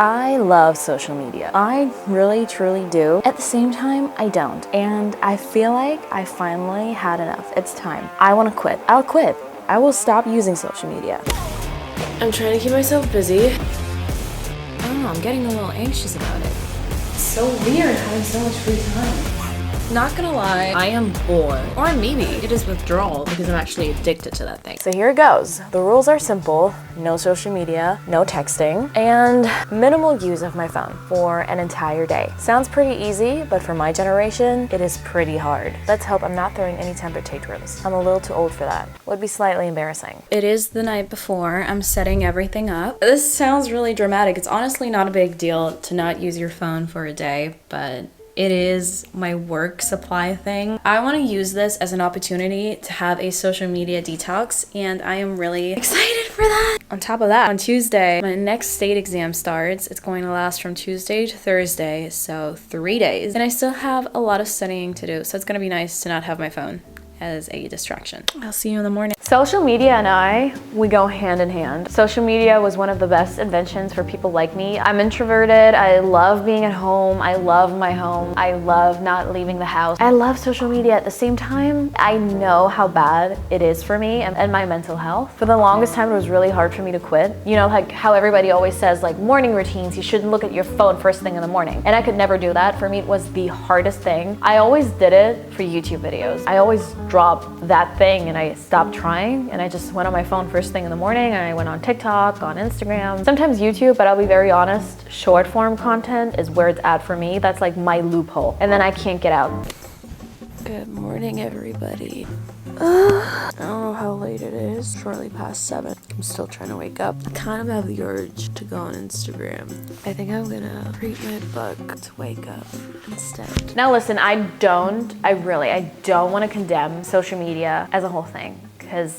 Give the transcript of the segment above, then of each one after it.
I love social media. I really, truly do. At the same time, I don't. And I feel like I finally had enough. It's time. I want to quit. I'll quit. I will stop using social media. I'm trying to keep myself busy. I don't know, I'm getting a little anxious about it. It's so weird having so much free time. Not gonna lie, I am bored. Or maybe it is withdrawal because I'm actually addicted to that thing. So here it goes. The rules are simple. No social media, no texting, and minimal use of my phone for an entire day. Sounds pretty easy, but for my generation, it is pretty hard. Let's hope I'm not throwing any temper tantrums. I'm a little too old for that. Would be slightly embarrassing. It is the night before. I'm setting everything up. This sounds really dramatic. It's honestly not a big deal to not use your phone for a day, but it is my work supply thing. I want to use this as an opportunity to have a social media detox, and I am really excited for that. On top of that, on Tuesday, my next state exam starts. It's going to last from Tuesday to Thursday, so 3 days. And I still have a lot of studying to do, so it's going to be nice to not have my phone as a distraction. I'll see you in the morning. Social media and we go hand in hand. Social media was one of the best inventions for people like me. I'm introverted. I love being at home. I love my home. I love not leaving the house. I love social media. At the same time, I know how bad it is for me and my mental health. For the longest time, it was really hard for me to quit. You know, like how everybody always says, like morning routines, you shouldn't look at your phone first thing in the morning. And I could never do that. For me, it was the hardest thing. I always did it for YouTube videos. I always dropped that thing and I stopped trying. And I just went on my phone first thing in the morning, and I went on TikTok, on Instagram, sometimes YouTube, but I'll be very honest, short form content is where it's at for me. That's like my loophole. And then I can't get out. Good morning, everybody. I don't know how late it is. Shortly past 7. I'm still trying to wake up. I kind of have the urge to go on Instagram. I think I'm gonna read my book to wake up instead. Now listen, I don't want to condemn social media as a whole thing, because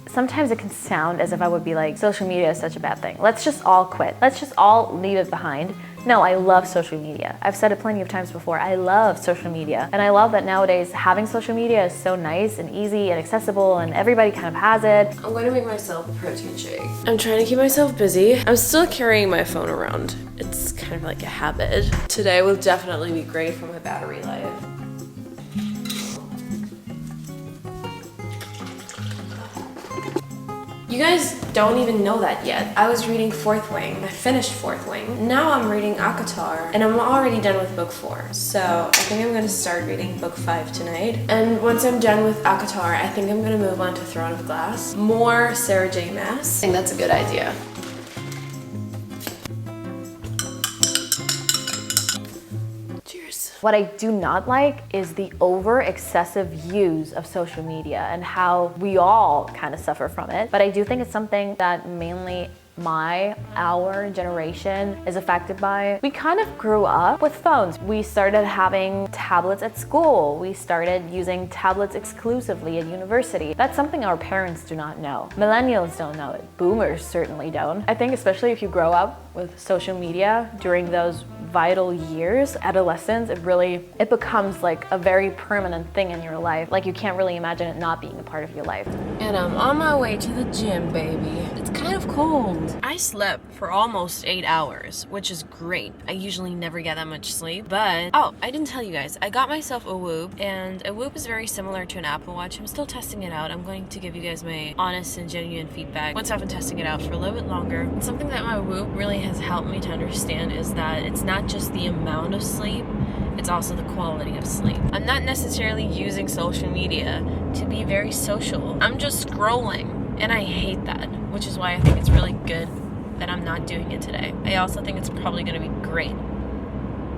sometimes it can sound as if I would be like, social media is such a bad thing. Let's just all quit. Let's just all leave it behind. No, I love social media. I've said it plenty of times before. I love social media. And I love that nowadays having social media is so nice and easy and accessible and everybody kind of has it. I'm going to make myself a protein shake. I'm trying to keep myself busy. I'm still carrying my phone around. It's kind of like a habit. Today will definitely be great for my battery life. You guys don't even know that yet. I was reading Fourth Wing. I finished Fourth Wing. Now I'm reading Akatar, and I'm already done with book 4. So I think I'm gonna start reading book 5 tonight. And once I'm done with Akatar, I think I'm gonna move on to Throne of Glass. More Sarah J. Maas. I think that's a good idea. What I do not like is the excessive use of social media and how we all kind of suffer from it. But I do think it's something that mainly our generation is affected by. We kind of grew up with phones. We started having tablets at school. We started using tablets exclusively at university. That's something our parents do not know. Millennials don't know it. Boomers certainly don't. I think especially if you grow up with social media during those vital years, adolescence, it becomes like a very permanent thing in your life. Like you can't really imagine it not being a part of your life. And I'm on my way to the gym, baby. It's kind of cold. I slept for almost 8 hours, which is great. I usually never get that much sleep, but oh, I didn't tell you guys. I got myself a Whoop, and a Whoop is very similar to an Apple Watch. I'm still testing it out. I'm going to give you guys my honest and genuine feedback once I've been testing it out for a little bit longer. And something that my Whoop really has helped me to understand is that it's not just the amount of sleep, it's also the quality of sleep. I'm not necessarily using social media to be very social. I'm just scrolling. And I hate that, which is why I think it's really good that I'm not doing it today. I also think it's probably going to be great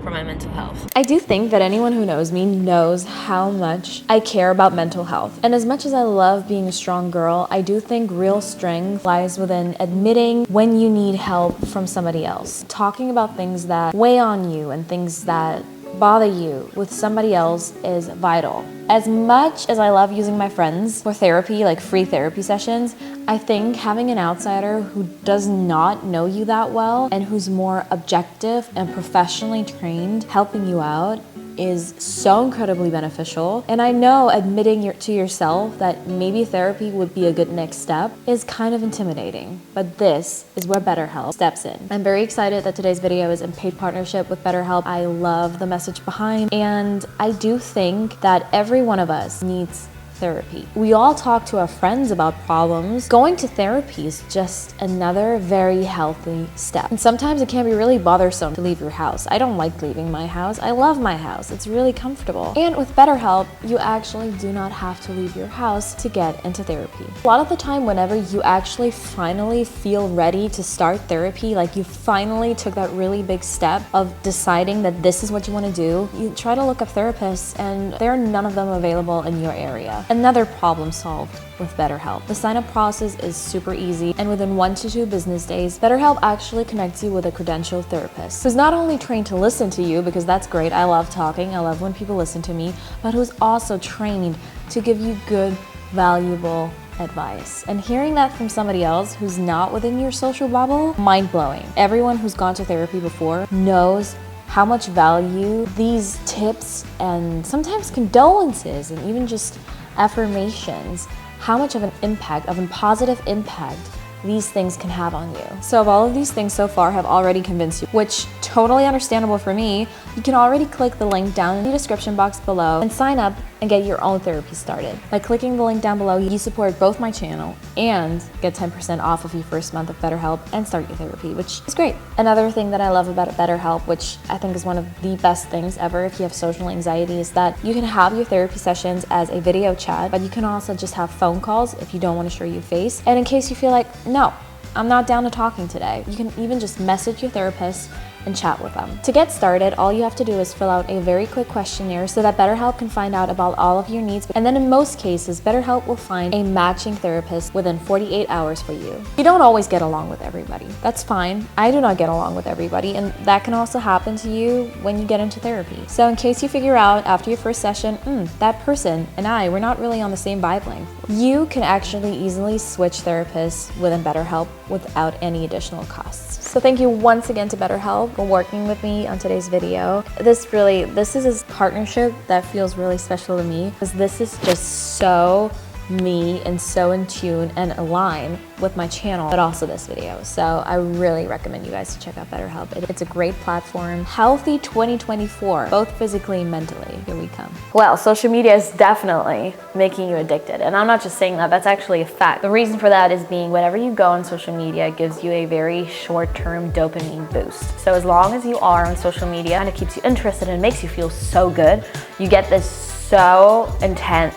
for my mental health. I do think that anyone who knows me knows how much I care about mental health. And as much as I love being a strong girl, I do think real strength lies within admitting when you need help from somebody else. Talking about things that weigh on you and things that bother you with somebody else is vital. As much as I love using my friends for therapy, like free therapy sessions, I think having an outsider who does not know you that well and who's more objective and professionally trained helping you out is so incredibly beneficial. And I know admitting to yourself that maybe therapy would be a good next step is kind of intimidating, but this is where BetterHelp steps in. I'm very excited that today's video is in paid partnership with BetterHelp. I love the message behind, and I do think that every one of us needs therapy. We all talk to our friends about problems. Going to therapy is just another very healthy step. And sometimes it can be really bothersome to leave your house. I don't like leaving my house. I love my house. It's really comfortable. And with BetterHelp, you actually do not have to leave your house to get into therapy. A lot of the time, whenever you actually finally feel ready to start therapy, like you finally took that really big step of deciding that this is what you want to do, you try to look up therapists and there are none of them available in your area. Another problem solved with BetterHelp. The sign-up process is super easy, and within 1 to 2 business days, BetterHelp actually connects you with a credentialed therapist who's not only trained to listen to you, because that's great, I love talking, I love when people listen to me, but who's also trained to give you good, valuable advice. And hearing that from somebody else who's not within your social bubble, mind-blowing. Everyone who's gone to therapy before knows how much value these tips and sometimes condolences and even just affirmations, how much of an impact, of a positive impact these things can have on you. So if all of these things so far have already convinced you, which totally understandable for me, you can already click the link down in the description box below and sign up and get your own therapy started. By clicking the link down below, you support both my channel and get 10% off of your first month of BetterHelp and start your therapy, which is great. Another thing that I love about BetterHelp, which I think is one of the best things ever if you have social anxiety, is that you can have your therapy sessions as a video chat, but you can also just have phone calls if you don't want to show your face. And in case you feel like, no, I'm not down to talking today, you can even just message your therapist and chat with them. To get started, all you have to do is fill out a very quick questionnaire so that BetterHelp can find out about all of your needs. And then in most cases, BetterHelp will find a matching therapist within 48 hours for you. You don't always get along with everybody. That's fine. I do not get along with everybody, and that can also happen to you when you get into therapy. So in case you figure out after your first session, that person and I, we're not really on the same vibe length, you can actually easily switch therapists within BetterHelp without any additional costs. So thank you once again to BetterHelp for working with me on today's video. This is a partnership that feels really special to me because this is just so me and so in tune and aligned with my channel, but also this video. So I really recommend you guys to check out BetterHelp. It's a great platform. Healthy 2024, both physically and mentally. Here we come. Well, social media is definitely making you addicted. And I'm not just saying that, that's actually a fact. The reason for that is being whenever you go on social media, it gives you a very short-term dopamine boost. So as long as you are on social media and it keeps you interested and makes you feel so good, you get this so intense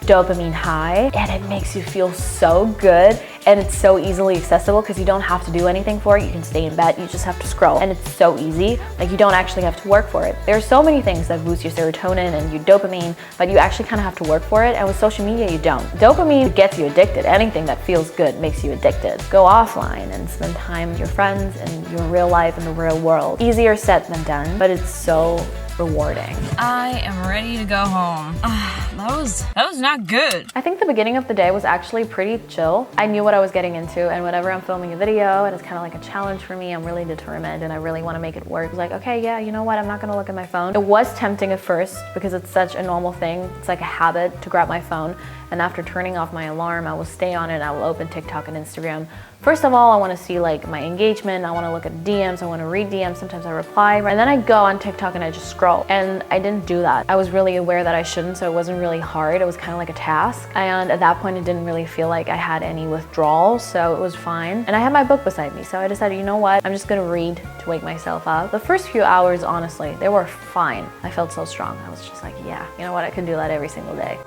dopamine high and it makes you feel so good, and it's so easily accessible because you don't have to do anything for it. You can stay in bed, you just have to scroll, and it's so easy. Like, you don't actually have to work for it. There are so many things that boost your serotonin and your dopamine, but you actually kind of have to work for it, and with social media you don't. Dopamine gets you addicted. Anything that feels good makes you addicted. Go offline and spend time with your friends and your real life in the real world. Easier said than done, but it's so rewarding. I am ready to go home. That was not good. I think the beginning of the day was actually pretty chill. I knew what I was getting into, and whenever I'm filming a video and it's kind of like a challenge for me, I'm really determined and I really want to make it work. It's like, okay, yeah, you know what? I'm not gonna look at my phone. It was tempting at first because it's such a normal thing. It's like a habit to grab my phone, and after turning off my alarm, I will stay on it. I will open TikTok and Instagram. First of all, I want to see like my engagement. I want to look at DMs. I want to read DMs. Sometimes I reply, and then I go on TikTok and I just scroll. And I didn't do that. I was really aware that I shouldn't, so it wasn't really hard. It was kind of like a task. And at that point, it didn't really feel like I had any withdrawal, so it was fine. And I had my book beside me, so I decided, you know what? I'm just gonna read to wake myself up. The first few hours, honestly, they were fine. I felt so strong. I was just like, yeah, you know what? I can do that every single day.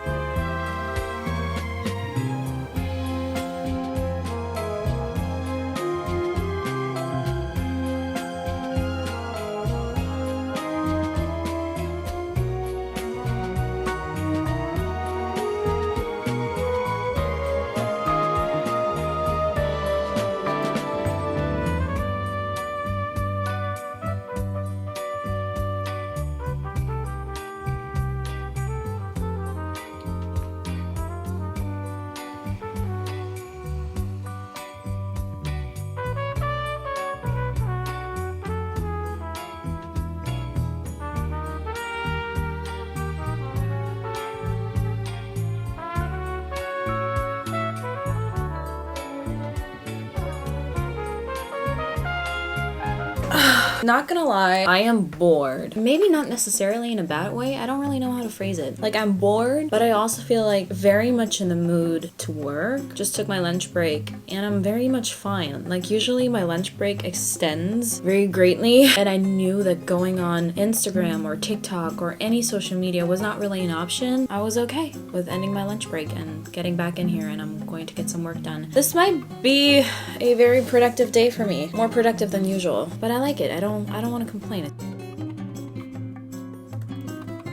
Not gonna lie, I am bored. Maybe not necessarily in a bad way. I don't really know how to phrase it. Like, I'm bored, but I also feel like very much in the mood to work. Just took my lunch break and I'm very much fine. Like, usually my lunch break extends very greatly, and I knew that going on Instagram or TikTok or any social media was not really an option. I was okay with ending my lunch break and getting back in here, and I'm going to get some work done. This might be a very productive day for me. More productive than usual, but I like it. I don't want to complain.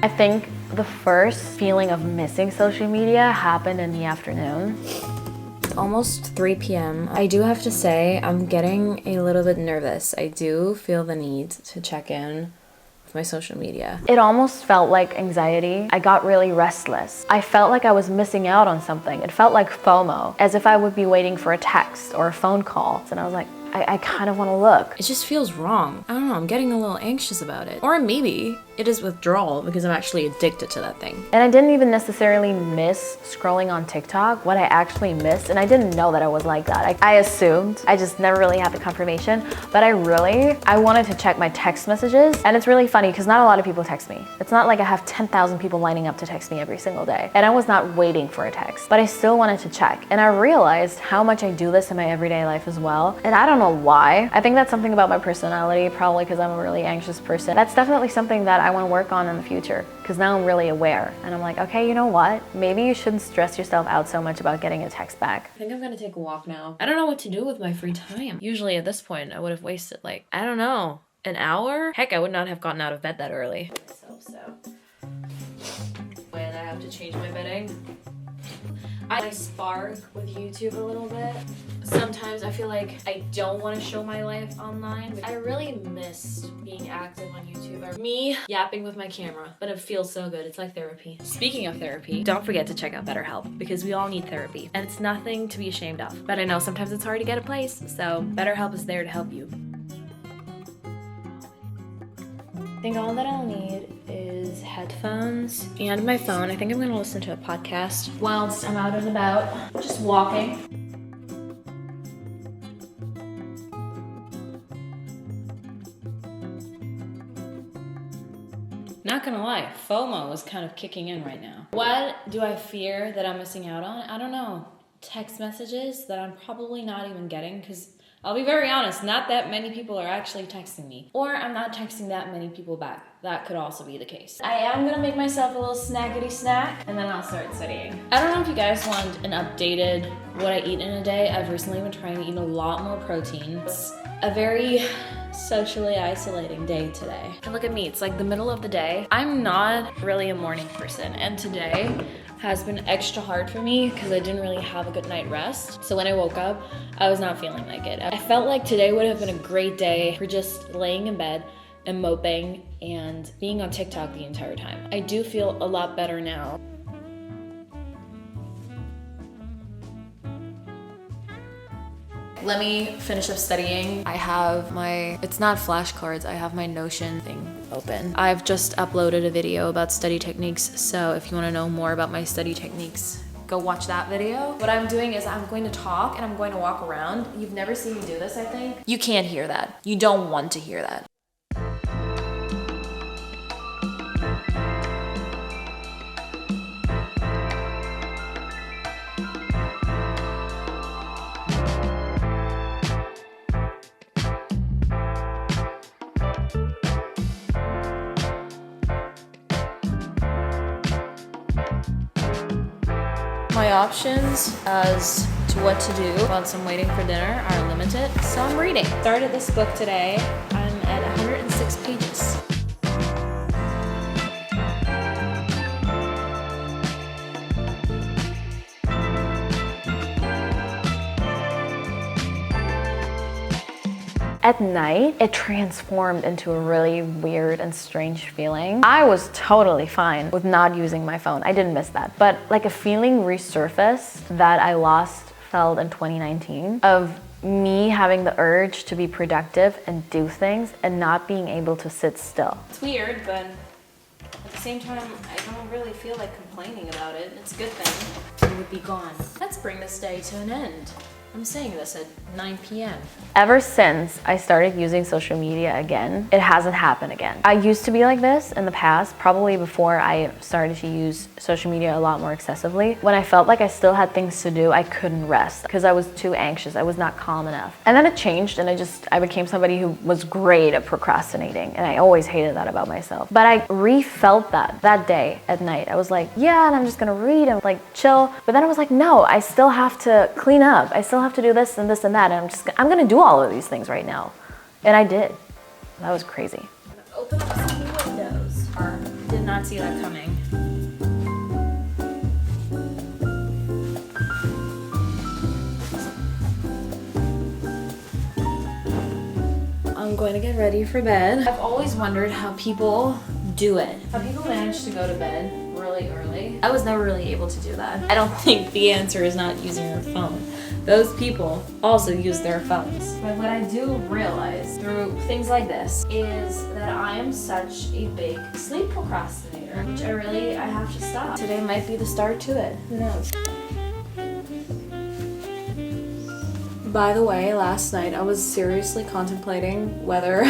I think the first feeling of missing social media happened in the afternoon. It's almost 3 p.m. I do have to say I'm getting a little bit nervous. I do feel the need to check in with my social media. It almost felt like anxiety. I got really restless. I felt like I was missing out on something. It felt like FOMO, as if I would be waiting for a text or a phone call. And I was like, I kind of want to look. It just feels wrong. I don't know, I'm getting a little anxious about it. Or maybe it is withdrawal because I'm actually addicted to that thing. And I didn't even necessarily miss scrolling on TikTok. What I actually missed, and I didn't know that I was like that. I assumed, I just never really had the confirmation, but I wanted to check my text messages. And it's really funny because not a lot of people text me. It's not like I have 10,000 people lining up to text me every single day. And I was not waiting for a text, but I still wanted to check. And I realized how much I do this in my everyday life as well. And I don't know why. I think that's something about my personality, probably because I'm a really anxious person. That's definitely something that I want to work on in the future, because now I'm really aware. And I'm like, okay, you know what? Maybe you shouldn't stress yourself out so much about getting a text back. I think I'm gonna take a walk now. I don't know what to do with my free time. Usually at this point, I would have wasted like, I don't know, an hour? Heck, I would not have gotten out of bed that early. So. When I have to change my bedding. I spark with YouTube a little bit. Sometimes I feel like I don't want to show my life online. I really miss being active on YouTube. Or me yapping with my camera, but it feels so good. It's like therapy. Speaking of therapy, don't forget to check out BetterHelp, because we all need therapy and it's nothing to be ashamed of. But I know sometimes it's hard to get a place, so BetterHelp is there to help you. I think all that I'll need is headphones and my phone. I think I'm gonna listen to a podcast whilst I'm out and about, just walking. Not gonna lie, FOMO is kind of kicking in right now. What do I fear that I'm missing out on? I don't know. Text messages that I'm probably not even getting, because I'll be very honest, not that many people are actually texting me. Or I'm not texting that many people back. That could also be the case. I am gonna make myself a little snackety snack, and then I'll start studying. I don't know if you guys want an updated what I eat in a day. I've recently been trying to eat a lot more protein. It's a very socially isolating day today. And look at me, it's like the middle of the day. I'm not really a morning person, and today has been extra hard for me because I didn't really have a good night rest. So when I woke up, I was not feeling like it. I felt like today would have been a great day for just laying in bed and moping and being on TikTok the entire time. I do feel a lot better now. Let me finish up studying. I have my, it's not flashcards, I have my Notion thing open. I've just uploaded a video about study techniques, so if you want to know more about my study techniques, go watch that video. What I'm doing is I'm going to talk and I'm going to walk around. You've never seen me do this, I think. You can't hear that. You don't want to hear that. My options as to what to do once I'm waiting for dinner are limited, so I'm reading. Started this book today. I'm at 106 pages. At night, it transformed into a really weird and strange feeling. I was totally fine with not using my phone. I didn't miss that. But like a feeling resurfaced that I felt in 2019 of me having the urge to be productive and do things and not being able to sit still. It's weird, but at the same time, I don't really feel like complaining about it. It's a good thing. It would be gone. Let's bring this day to an end. I'm saying this at 9 p.m. Ever since I started using social media again, it hasn't happened again. I used to be like this in the past, probably before I started to use social media a lot more excessively. When I felt like I still had things to do, I couldn't rest because I was too anxious. I was not calm enough. And then it changed and I became somebody who was great at procrastinating, and I always hated that about myself. But I re-felt that day at night. I was like, yeah, and I'm just gonna read and like chill. But then I was like, no, I still have to clean up. I still have to do this and this and that, and I'm gonna do all of these things right now. And I did. That was crazy. Open up some windows. Did not see that coming. I'm going to get ready for bed. I've always wondered how people do it. How people manage to go to bed really early. I was never really able to do that. I don't think the answer is not using your phone. Those people also use their phones. But what I do realize through things like this is that I am such a big sleep procrastinator, which I have to stop. Today might be the start to it. Who knows? By the way, last night I was seriously contemplating whether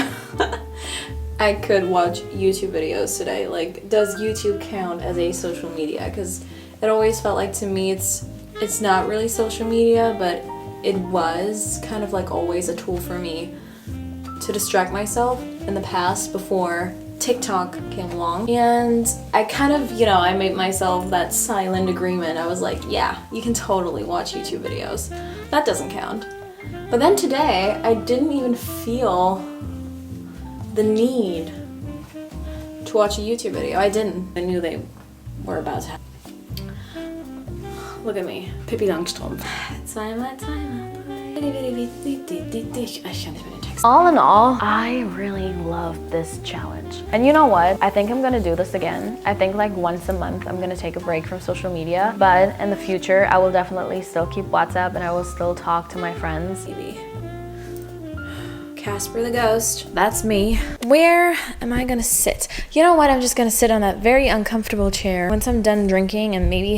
I could watch YouTube videos today. Like, does YouTube count as a social media? Because it always felt like to me it's not really social media, but it was kind of like always a tool for me to distract myself in the past before TikTok came along. And I kind of, I made myself that silent agreement. I was like, yeah, you can totally watch YouTube videos. That doesn't count. But then today, I didn't even feel the need to watch a YouTube video. I didn't. I knew they were about to happen. Look at me, Pippi Longstrumpf. All in all, I really love this challenge. And you know what? I think I'm gonna do this again. I think like once a month I'm gonna take a break from social media. But in the future, I will definitely still keep WhatsApp and I will still talk to my friends. Casper the Ghost. That's me. Where am I gonna sit? You know what? I'm just gonna sit on that very uncomfortable chair. Once I'm done drinking and maybe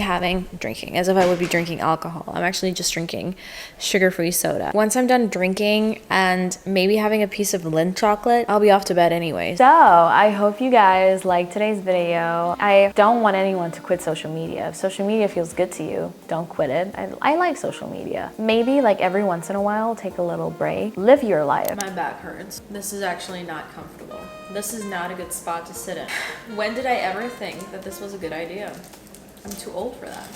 drinking, as if I would be drinking alcohol. I'm actually just drinking sugar-free soda. Once I'm done drinking and maybe having a piece of Lindt chocolate, I'll be off to bed anyways. So I hope you guys liked today's video. I don't want anyone to quit social media. If social media feels good to you, don't quit it. I like social media. Maybe like every once in a while, take a little break. Live your life. My back hurts. This is actually not comfortable. This is not a good spot to sit in. When did I ever think that this was a good idea? I'm too old for that.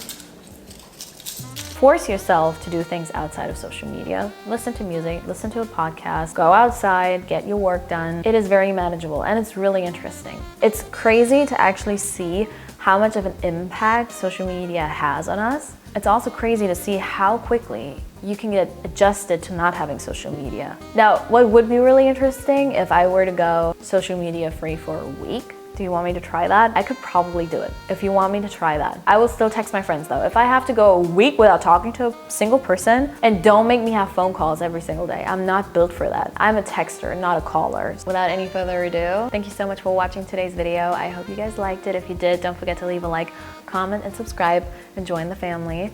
Force yourself to do things outside of social media. Listen to music, listen to a podcast, go outside, get your work done. It is very manageable and it's really interesting. It's crazy to actually see how much of an impact social media has on us. It's also crazy to see how quickly you can get adjusted to not having social media. Now, what would be really interesting if I were to go social media free for a week? Do you want me to try that? I could probably do it if you want me to try that. I will still text my friends though. If I have to go a week without talking to a single person, and don't make me have phone calls every single day. I'm not built for that. I'm a texter, not a caller. Without any further ado, thank you so much for watching today's video. I hope you guys liked it. If you did, don't forget to leave a like, comment, and subscribe, and join the family.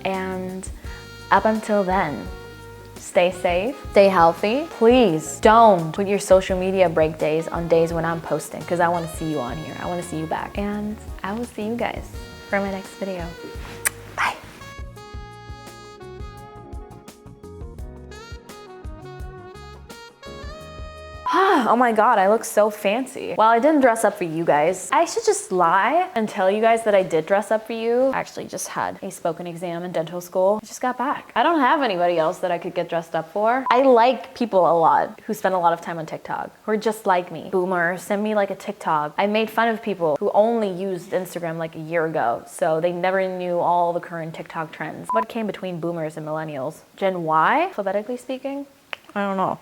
And up until then, stay safe, stay healthy. Please don't put your social media break days on days when I'm posting, because I want to see you on here. I want to see you back. And I will see you guys for my next video. Bye. Oh my god, I look so fancy. Well, I didn't dress up for you guys. I should just lie and tell you guys that I did dress up for you. I actually just had a spoken exam in dental school. I just got back. I don't have anybody else that I could get dressed up for. I like people a lot who spend a lot of time on TikTok, who are just like me. Boomers, send me like a TikTok. I made fun of people who only used Instagram like a year ago, so they never knew all the current TikTok trends. What came between boomers and millennials? Gen Y, alphabetically speaking? I don't know.